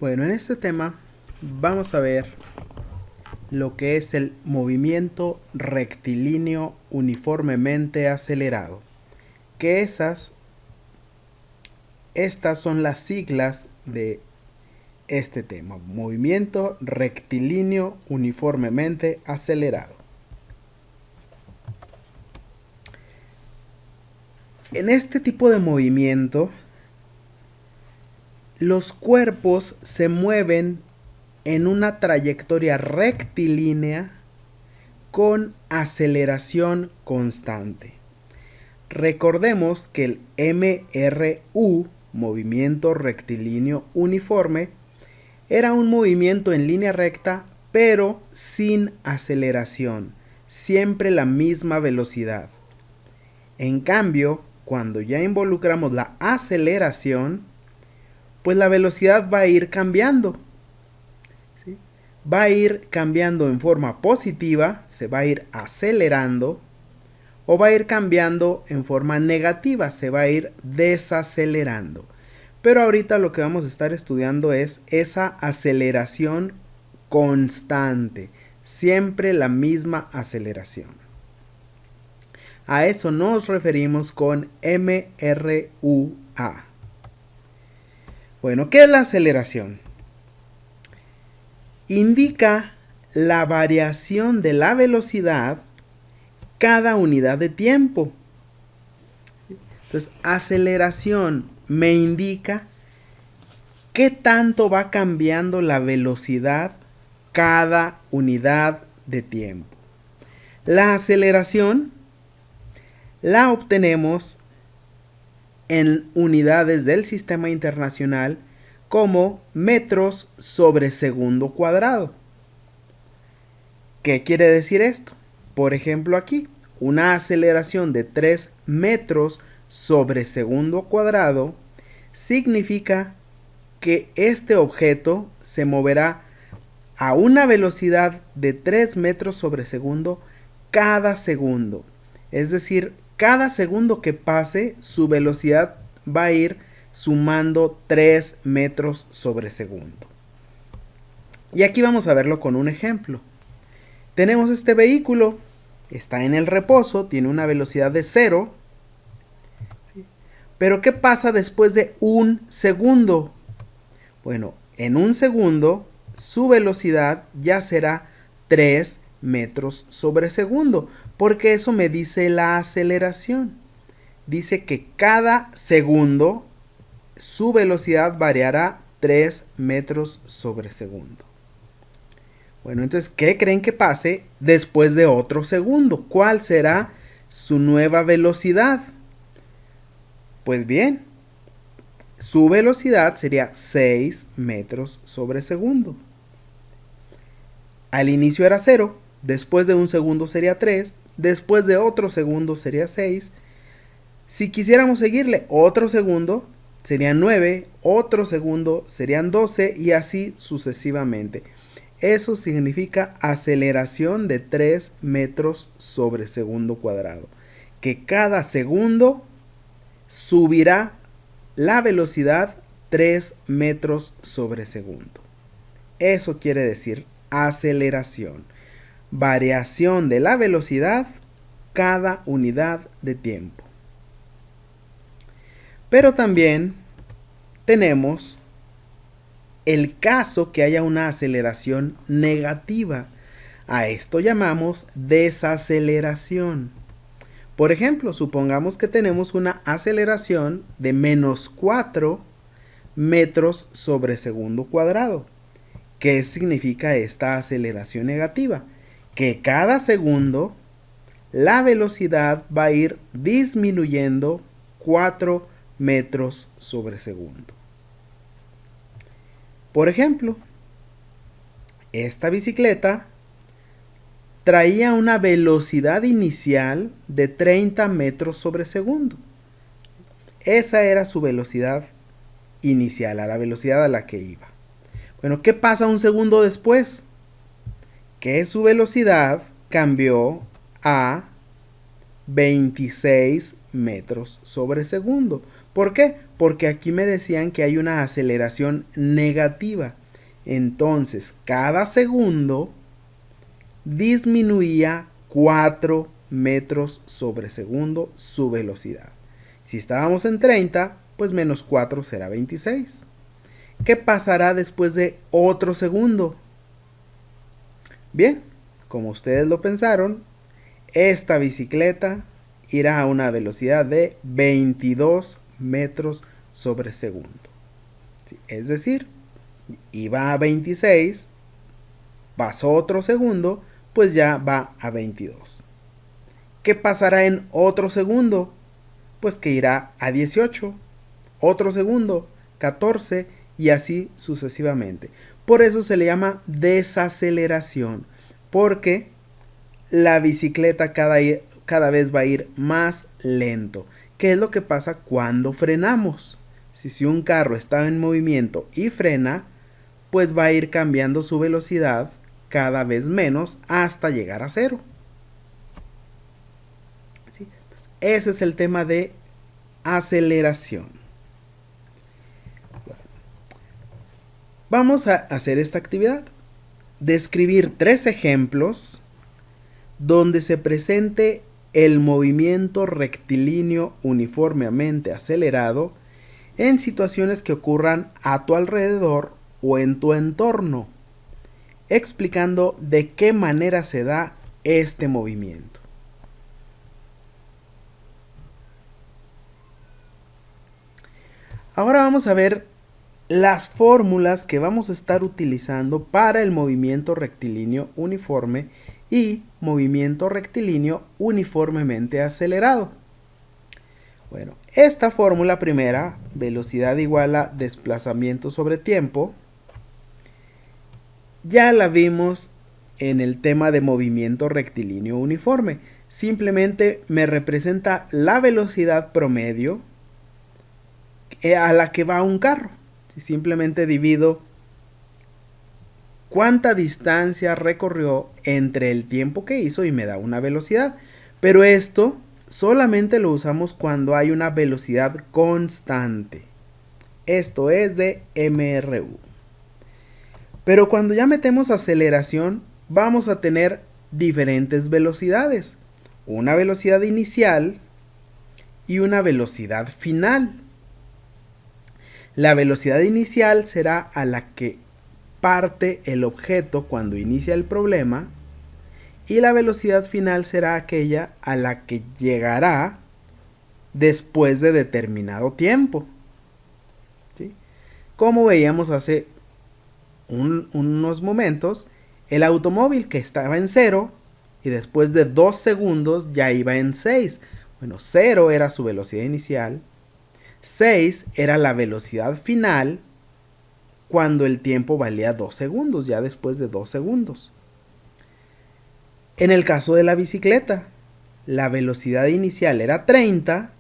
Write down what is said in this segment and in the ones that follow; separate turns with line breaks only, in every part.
Bueno, en este tema vamos a ver lo que es el movimiento rectilíneo uniformemente acelerado. Que estas son las siglas de este tema, movimiento rectilíneo uniformemente acelerado. En este tipo de movimiento, los cuerpos se mueven en una trayectoria rectilínea con aceleración constante. Recordemos que el MRU, movimiento rectilíneo uniforme, era un movimiento en línea recta pero sin aceleración, siempre la misma velocidad. En cambio, cuando ya involucramos la aceleración, pues la velocidad va a ir cambiando. ¿Sí? Va a ir cambiando en forma positiva, se va a ir acelerando, o va a ir cambiando en forma negativa, se va a ir desacelerando. Pero ahorita lo que vamos a estar estudiando es esa aceleración constante, siempre la misma aceleración. A eso nos referimos con MRUA. Bueno, ¿qué es la aceleración? Indica la variación de la velocidad cada unidad de tiempo. Entonces, aceleración me indica qué tanto va cambiando la velocidad cada unidad de tiempo. La aceleración la obtenemos en unidades del sistema internacional como metros sobre segundo cuadrado. ¿Qué quiere decir esto? Por ejemplo, aquí, una aceleración de 3 metros sobre segundo cuadrado significa que este objeto se moverá a una velocidad de 3 metros sobre segundo cada segundo. Es decir, cada segundo que pase, su velocidad va a ir sumando 3 metros sobre segundo. Y aquí vamos a verlo con un ejemplo. Tenemos este vehículo, está en el reposo, tiene una velocidad de 0. Pero ¿qué pasa después de un segundo? Bueno, en un segundo su velocidad ya será 3 metros sobre segundo, porque eso me dice la aceleración. Dice que cada segundo su velocidad variará 3 metros sobre segundo. Bueno, entonces, ¿qué creen que pase después de otro segundo? ¿Cuál será su nueva velocidad? Pues bien, su velocidad sería 6 metros sobre segundo. Al inicio era 0, después de un segundo sería 3, después de otro segundo sería 6. Si quisiéramos seguirle otro segundo, serían 9, otro segundo serían 12 y así sucesivamente. Eso significa aceleración de 3 metros sobre segundo cuadrado. Que cada segundo subirá la velocidad 3 metros sobre segundo. Eso quiere decir aceleración. Variación de la velocidad cada unidad de tiempo. Pero también tenemos el caso que haya una aceleración negativa. A esto llamamos desaceleración. Por ejemplo, supongamos que tenemos una aceleración de menos 4 metros sobre segundo cuadrado. ¿Qué significa esta aceleración negativa? Que cada segundo la velocidad va a ir disminuyendo 4 metros sobre segundo. Por ejemplo, esta bicicleta traía una velocidad inicial de 30 metros sobre segundo. Esa era su velocidad inicial, a la velocidad a la que iba. Bueno, ¿qué pasa un segundo después? Que su velocidad cambió a 26 metros sobre segundo. ¿Por qué? Porque aquí me decían que hay una aceleración negativa. Entonces, cada segundo disminuía 4 metros sobre segundo su velocidad. Si estábamos en 30, pues menos 4 será 26. ¿Qué pasará después de otro segundo? Bien, como ustedes lo pensaron, esta bicicleta irá a una velocidad de 22 metros sobre segundo. Es decir, iba a 26, pasó otro segundo, pues ya va a 22. ¿Qué pasará en otro segundo? Pues que irá a 18, otro segundo, 14 y así sucesivamente. Por eso se le llama desaceleración, porque la bicicleta cada vez va a ir más lento. ¿Qué es lo que pasa cuando frenamos? Si un carro está en movimiento y frena, pues va a ir cambiando su velocidad cada vez menos hasta llegar a cero. ¿Sí? Ese es el tema de aceleración. Vamos a hacer esta actividad. Describir 3 ejemplos donde se presente el movimiento rectilíneo uniformemente acelerado en situaciones que ocurran a tu alrededor o en tu entorno, explicando de qué manera se da este movimiento. Ahora vamos a ver las fórmulas que vamos a estar utilizando para el movimiento rectilíneo uniforme y movimiento rectilíneo uniformemente acelerado. Bueno, esta fórmula primera, velocidad igual a desplazamiento sobre tiempo, ya la vimos en el tema de movimiento rectilíneo uniforme. Simplemente me representa la velocidad promedio a la que va un carro. Simplemente divido cuánta distancia recorrió entre el tiempo que hizo y me da una velocidad. Pero esto solamente lo usamos cuando hay una velocidad constante. Esto es de MRU. Pero cuando ya metemos aceleración, vamos a tener diferentes velocidades. Una velocidad inicial y una velocidad final. La velocidad inicial será a la que parte el objeto cuando inicia el problema y la velocidad final será aquella a la que llegará después de determinado tiempo. ¿Sí? Como veíamos hace unos momentos, el automóvil que estaba en 0 y después de 2 segundos ya iba en 6. Bueno, 0 era su velocidad inicial, 6 era la velocidad final cuando el tiempo valía 2 segundos, ya después de 2 segundos. En el caso de la bicicleta, la velocidad inicial era 30,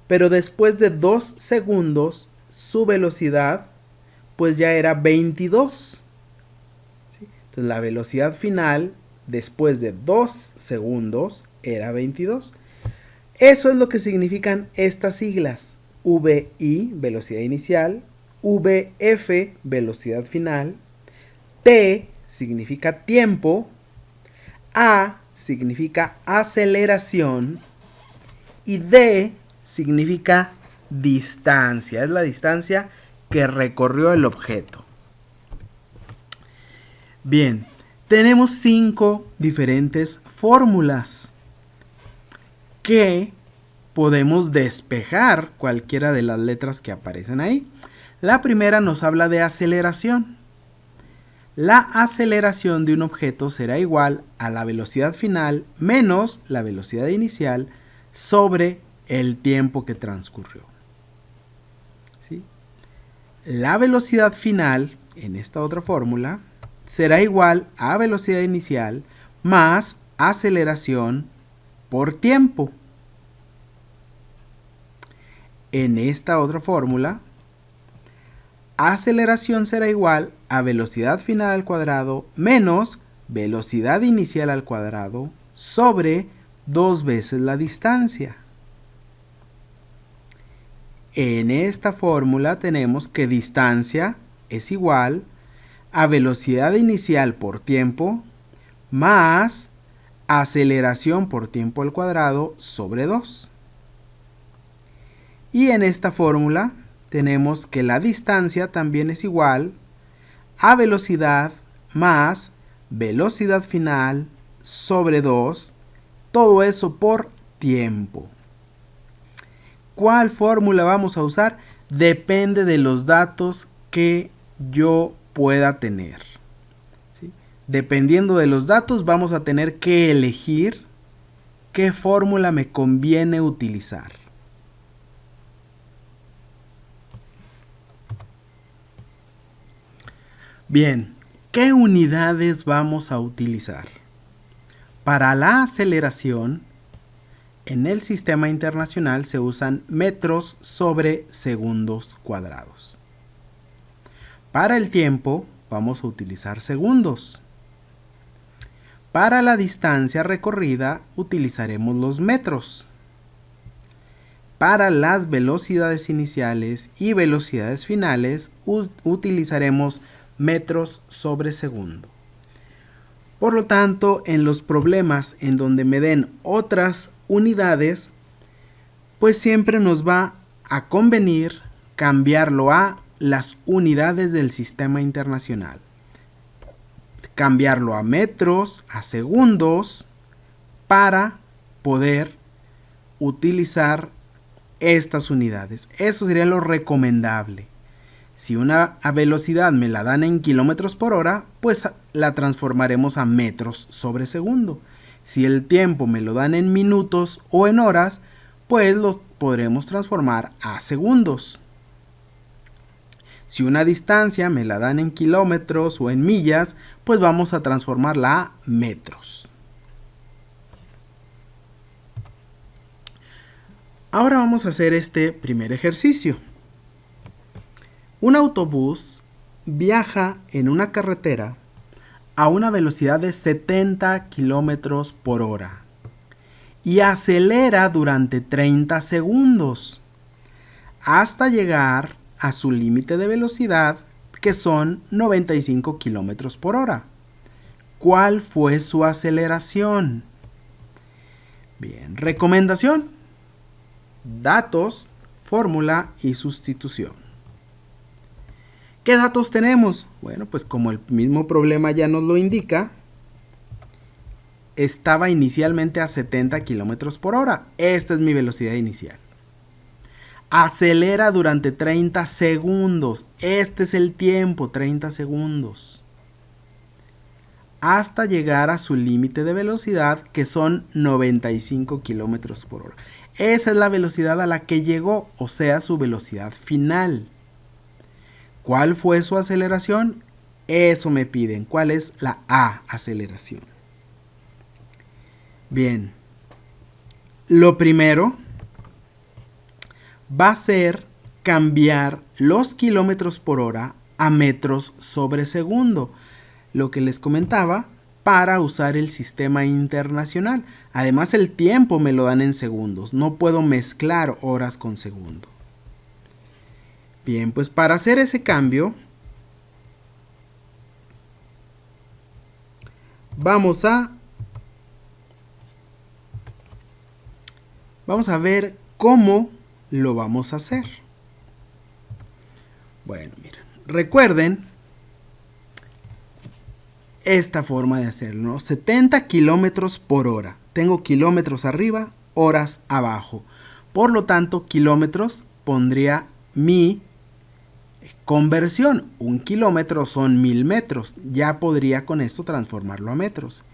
pero después de 2 segundos su velocidad pues ya era 22. ¿Sí? Entonces la velocidad final después de 2 segundos era 22. Eso es lo que significan estas siglas. VI, velocidad inicial, VF, velocidad final, T significa tiempo, A significa aceleración y D significa distancia. Es la distancia que recorrió el objeto. Bien, tenemos 5 diferentes fórmulas que podemos despejar cualquiera de las letras que aparecen ahí. La primera nos habla de aceleración. La aceleración de un objeto será igual a la velocidad final menos la velocidad inicial sobre el tiempo que transcurrió. ¿Sí? La velocidad final, en esta otra fórmula, será igual a velocidad inicial más aceleración por tiempo. En esta otra fórmula, aceleración será igual a velocidad final al cuadrado menos velocidad inicial al cuadrado sobre 2 veces la distancia. en esta fórmula tenemos que distancia es igual a velocidad inicial por tiempo más aceleración por tiempo al cuadrado sobre 2. Y en esta fórmula tenemos que la distancia también es igual a velocidad más velocidad final sobre 2, todo eso por tiempo. ¿Cuál fórmula vamos a usar? Depende de los datos que yo pueda tener. ¿Sí? Dependiendo de los datos vamos a tener que elegir qué fórmula me conviene utilizar. Bien, ¿qué unidades vamos a utilizar? Para la aceleración, en el sistema internacional se usan metros sobre segundos cuadrados. Para el tiempo, vamos a utilizar segundos. Para la distancia recorrida, utilizaremos los metros. Para las velocidades iniciales y velocidades finales, utilizaremos metros sobre segundo. Por lo tanto, en los problemas en donde me den otras unidades, pues siempre nos va a convenir cambiarlo a las unidades del sistema internacional. Cambiarlo a metros, a segundos, para poder utilizar estas unidades. Eso sería lo recomendable. Si una velocidad me la dan en kilómetros por hora, pues la transformaremos a metros sobre segundo. Si el tiempo me lo dan en minutos o en horas, pues los podremos transformar a segundos. Si una distancia me la dan en kilómetros o en millas, pues vamos a transformarla a metros. Ahora vamos a hacer este primer ejercicio. Un autobús viaja en una carretera a una velocidad de 70 kilómetros por hora y acelera durante 30 segundos hasta llegar a su límite de velocidad, que son 95 kilómetros por hora. ¿Cuál fue su aceleración? Bien, recomendación: datos, fórmula y sustitución. ¿Qué datos tenemos? Bueno, pues como el mismo problema ya nos lo indica, estaba inicialmente a 70 kilómetros por hora. Esta es mi velocidad inicial. Acelera durante 30 segundos. Este es el tiempo, 30 segundos. Hasta llegar a su límite de velocidad, que son 95 kilómetros por hora. Esa es la velocidad a la que llegó, o sea, su velocidad final. ¿Cuál fue su aceleración? Eso me piden. ¿Cuál es la A, aceleración? Bien. Lo primero va a ser cambiar los kilómetros por hora a metros sobre segundo. Lo que les comentaba, para usar el sistema internacional. Además, el tiempo me lo dan en segundos. No puedo mezclar horas con segundo. Bien, pues para hacer ese cambio, vamos a ver cómo lo vamos a hacer. Bueno, miren, recuerden esta forma de hacerlo, ¿no? 70 kilómetros por hora. Tengo kilómetros arriba, horas abajo. Por lo tanto, kilómetros pondría mi conversión. 1 kilómetro son 1000 metros. Ya podría con esto transformarlo a metros.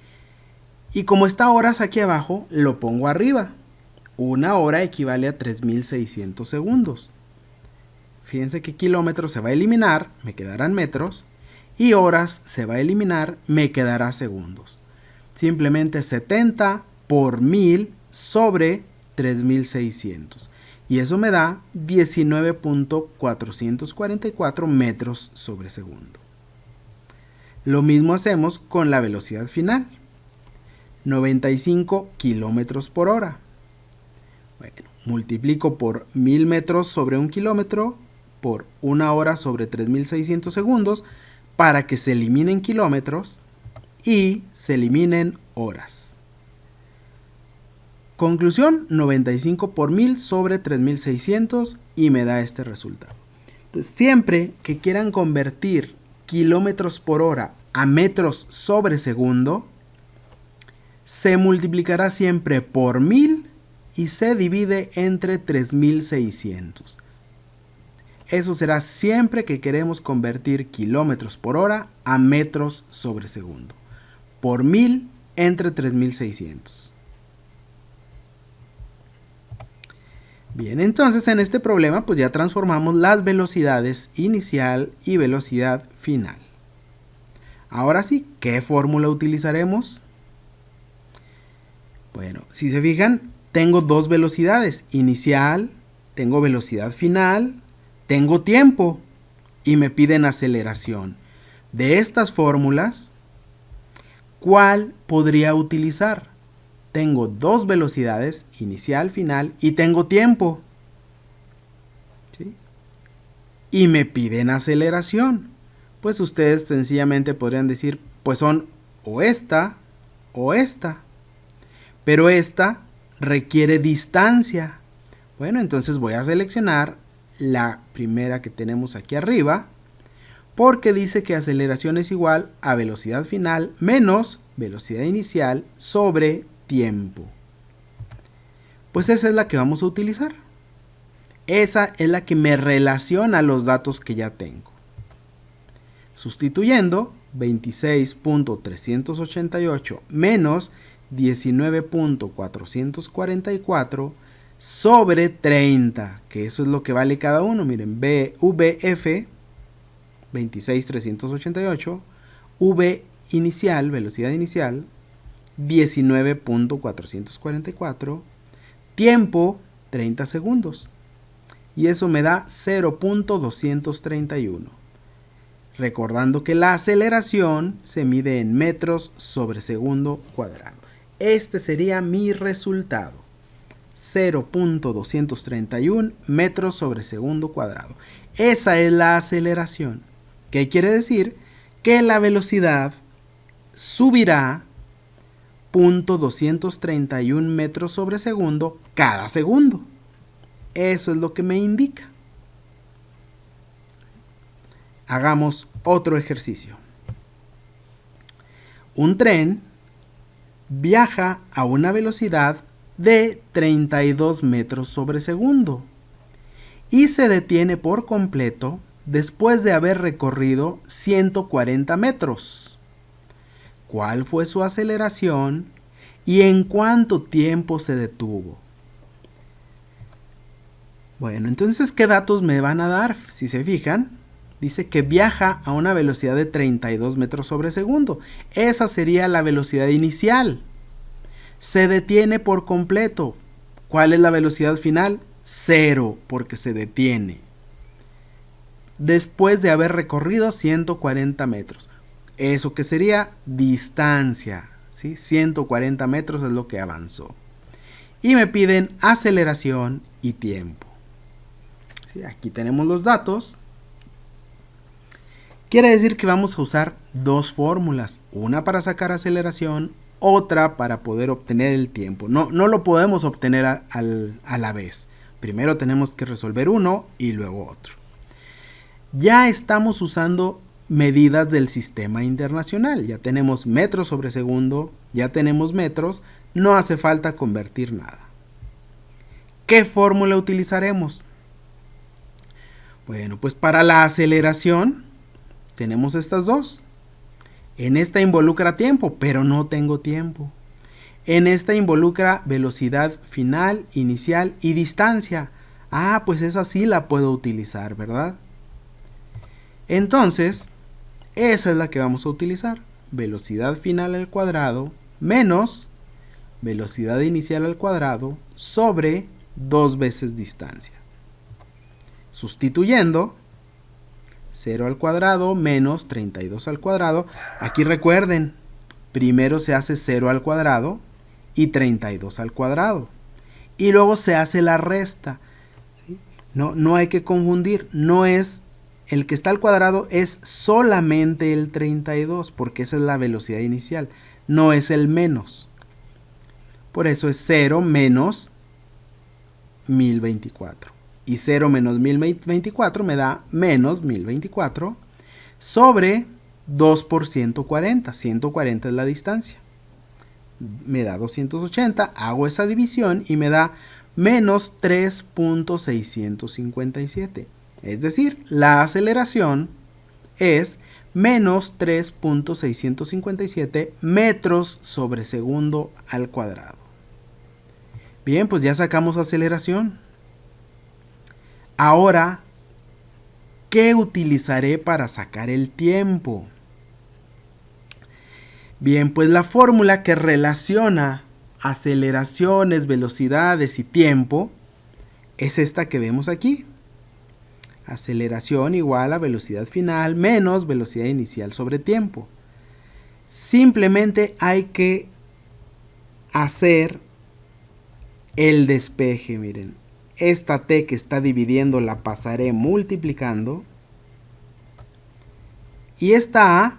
Y como está horas aquí abajo, lo pongo arriba. 1 hora equivale a 3600 segundos. Fíjense que kilómetros se va a eliminar, me quedarán metros. Y horas se va a eliminar, me quedará segundos. Simplemente 70 por 1000 sobre 3600. Y eso me da 19.444 metros sobre segundo. Lo mismo hacemos con la velocidad final. 95 kilómetros por hora. Bueno, multiplico por 1000 metros sobre 1 kilómetro por 1 hora sobre 3600 segundos para que se eliminen kilómetros y se eliminen horas. Conclusión, 95 por 1000 sobre 3600 y me da este resultado. Entonces, siempre que quieran convertir kilómetros por hora a metros sobre segundo, se multiplicará siempre por 1000 y se divide entre 3600. Eso será siempre que queremos convertir kilómetros por hora a metros sobre segundo. Por 1000 entre 3600. Bien, entonces en este problema pues ya transformamos las velocidades inicial y velocidad final. Ahora sí, ¿qué fórmula utilizaremos? Bueno, si se fijan, tengo dos velocidades, inicial, tengo velocidad final, tengo tiempo y me piden aceleración. De estas fórmulas, ¿cuál podría utilizar? Tengo dos velocidades, inicial, final, y tengo tiempo. ¿Sí? Y me piden aceleración. Pues ustedes sencillamente podrían decir, pues son o esta o esta. Pero esta requiere distancia. Bueno, entonces voy a seleccionar la primera que tenemos aquí arriba, porque dice que aceleración es igual a velocidad final menos velocidad inicial sobre tiempo. Pues esa es la que vamos a utilizar. Esa es la que me relaciona los datos que ya tengo. Sustituyendo 26.388 menos 19.444 sobre 30, que eso es lo que vale cada uno. Miren, VF 26.388, V inicial, velocidad inicial, 19.444, tiempo 30 segundos. Y eso me da 0.231. Recordando que la aceleración se mide en metros sobre segundo cuadrado. Este sería mi resultado. 0.231 metros sobre segundo cuadrado. Esa es la aceleración. ¿Qué quiere decir? Que la velocidad subirá 0.231 metros sobre segundo cada segundo. Eso es lo que me indica. Hagamos otro ejercicio. Un tren viaja a una velocidad de 32 metros sobre segundo y se detiene por completo después de haber recorrido 140 metros. ¿Cuál fue su aceleración y en cuánto tiempo se detuvo? Bueno, entonces, ¿qué datos me van a dar? Si se fijan, dice que viaja a una velocidad de 32 metros sobre segundo. Esa sería la velocidad inicial. Se detiene por completo. ¿Cuál es la velocidad final? 0, porque se detiene. Después de haber recorrido 140 metros. ¿Eso qué sería? Distancia. ¿Sí? 140 metros es lo que avanzó. Y me piden aceleración y tiempo. ¿Sí? Aquí tenemos los datos. Quiere decir que vamos a usar dos fórmulas. Una para sacar aceleración, otra para poder obtener el tiempo. No lo podemos obtener a la vez. Primero tenemos que resolver uno y luego otro. Ya estamos usando medidas del sistema internacional. Ya tenemos metros sobre segundo, ya tenemos metros. No hace falta convertir nada. ¿Qué fórmula utilizaremos? Bueno, pues para la aceleración tenemos estas dos. En esta involucra tiempo, pero no tengo tiempo. En esta involucra velocidad final, inicial y distancia. Ah, pues esa sí la puedo utilizar, ¿verdad? Entonces, esa es la que vamos a utilizar. Velocidad final al cuadrado menos velocidad inicial al cuadrado sobre 2 veces distancia. Sustituyendo 0 al cuadrado menos 32 al cuadrado. Aquí recuerden, primero se hace 0 al cuadrado y 32 al cuadrado. y luego se hace la resta. ¿Sí? No hay que confundir, no es el que está al cuadrado, es solamente el 32, porque esa es la velocidad inicial, no es el menos. Por eso es 0 menos 1024. Y 0 menos 1024 me da menos 1024 sobre 2 por 140. 140 es la distancia. Me da 280, hago esa división y me da menos 3.657. Es decir, la aceleración es menos 3.657 metros sobre segundo al cuadrado. Bien, pues ya sacamos aceleración. Ahora, ¿qué utilizaré para sacar el tiempo? Bien, pues la fórmula que relaciona aceleraciones, velocidades y tiempo es esta que vemos aquí. Aceleración igual a velocidad final menos velocidad inicial sobre tiempo. Simplemente hay que hacer el despeje, miren. Esta t que está dividiendo la pasaré multiplicando. Y esta a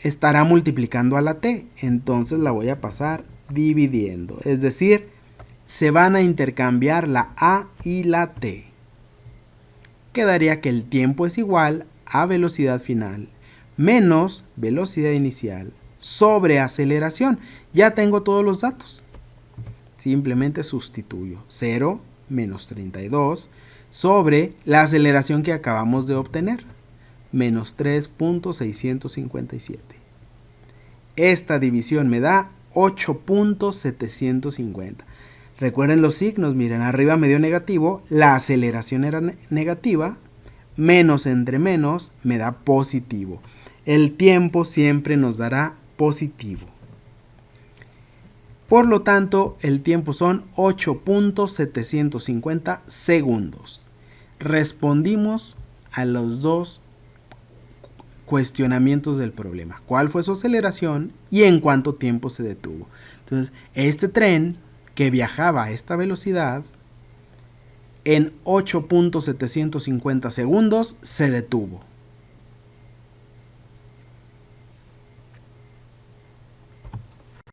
estará multiplicando a la t. Entonces la voy a pasar dividiendo. Es decir, se van a intercambiar la a y la t. Quedaría que el tiempo es igual a velocidad final menos velocidad inicial sobre aceleración. Ya tengo todos los datos. Simplemente sustituyo 0 menos 32 sobre la aceleración que acabamos de obtener, menos 3.657. Esta división me da 8.750. Recuerden los signos, miren, arriba me dio negativo, la aceleración era negativa, menos entre menos me da positivo. El tiempo siempre nos dará positivo. Por lo tanto, el tiempo son 8.750 segundos. Respondimos a los dos cuestionamientos del problema. ¿Cuál fue su aceleración y en cuánto tiempo se detuvo? Entonces, este tren que viajaba a esta velocidad, en 8.750 segundos se detuvo.